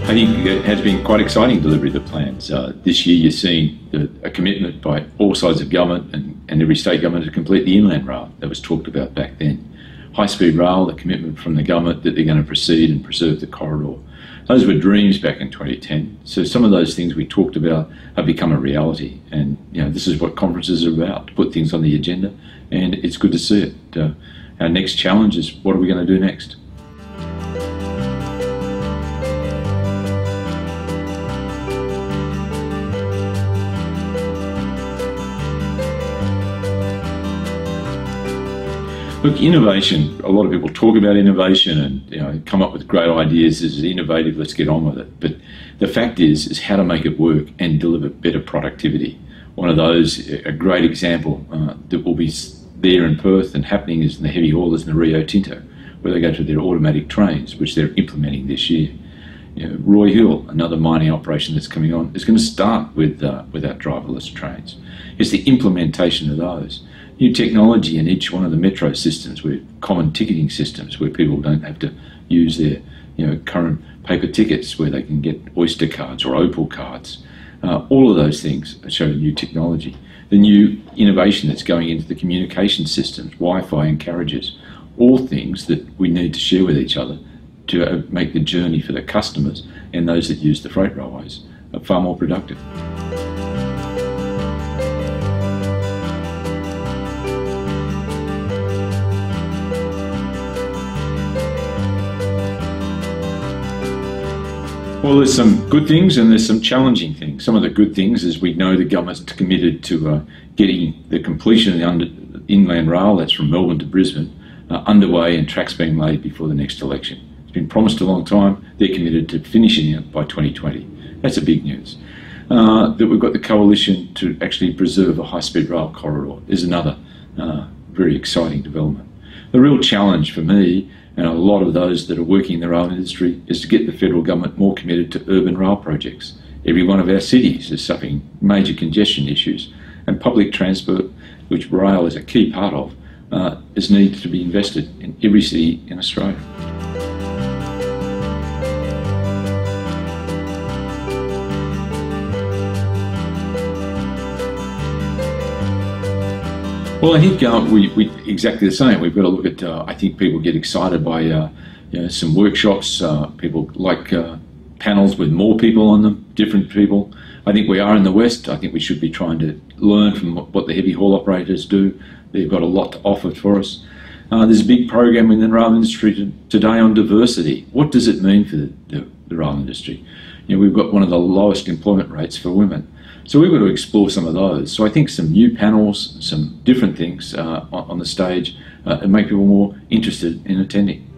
I think it has been quite exciting delivery of the plans. This year you're seeing a commitment by all sides of government and every state government to complete the inland rail that was talked about back then. High-speed rail, the commitment from the government that they're going to proceed and preserve the corridor. Those were dreams back in 2010. So some of those things we talked about have become a reality. And this is what conferences are about, to put things on the agenda. And it's good to see it. Our next challenge is, what are we going to do next? Look, innovation, a lot of people talk about innovation and come up with great ideas. This is innovative, let's get on with it. But the fact is how to make it work and deliver better productivity. One of those, a great example that will be there in Perth and happening is in the heavy haulers in the Rio Tinto, where they go to their automatic trains, which they're implementing this year. Roy Hill, another mining operation that's coming on, is going to start with our driverless trains. It's the implementation of those. New technology in each one of the metro systems, with common ticketing systems where people don't have to use their current paper tickets, where they can get Oyster cards or Opal cards. All of those things show new technology. The new innovation that's going into the communication systems, Wi-Fi and carriages, all things that we need to share with each other to make the journey for the customers and those that use the freight railways far more productive. Well, there's some good things and there's some challenging things. Some of the good things is we know the government's committed to getting the completion of the inland rail, that's from Melbourne to Brisbane, underway and tracks being laid before the next election. It's been promised a long time. They're committed to finishing it by 2020. That's a big news. That we've got the coalition to actually preserve a high-speed rail corridor is another very exciting development. The real challenge for me and a lot of those that are working in the rail industry is to get the federal government more committed to urban rail projects. Every one of our cities is suffering major congestion issues, and public transport, which rail is a key part of, is needed to be invested in every city in Australia. Well, I think we exactly the same. We've got to look at, I think people get excited by some workshops. People like panels with more people on them, different people. I think we are in the West. I think we should be trying to learn from what the heavy haul operators do. They've got a lot to offer for us. There's a big program in the rail industry today on diversity. What does it mean for the rail industry? We've got one of the lowest employment rates for women. So we've got to explore some of those. So I think some new panels, some different things on the stage and make people more interested in attending.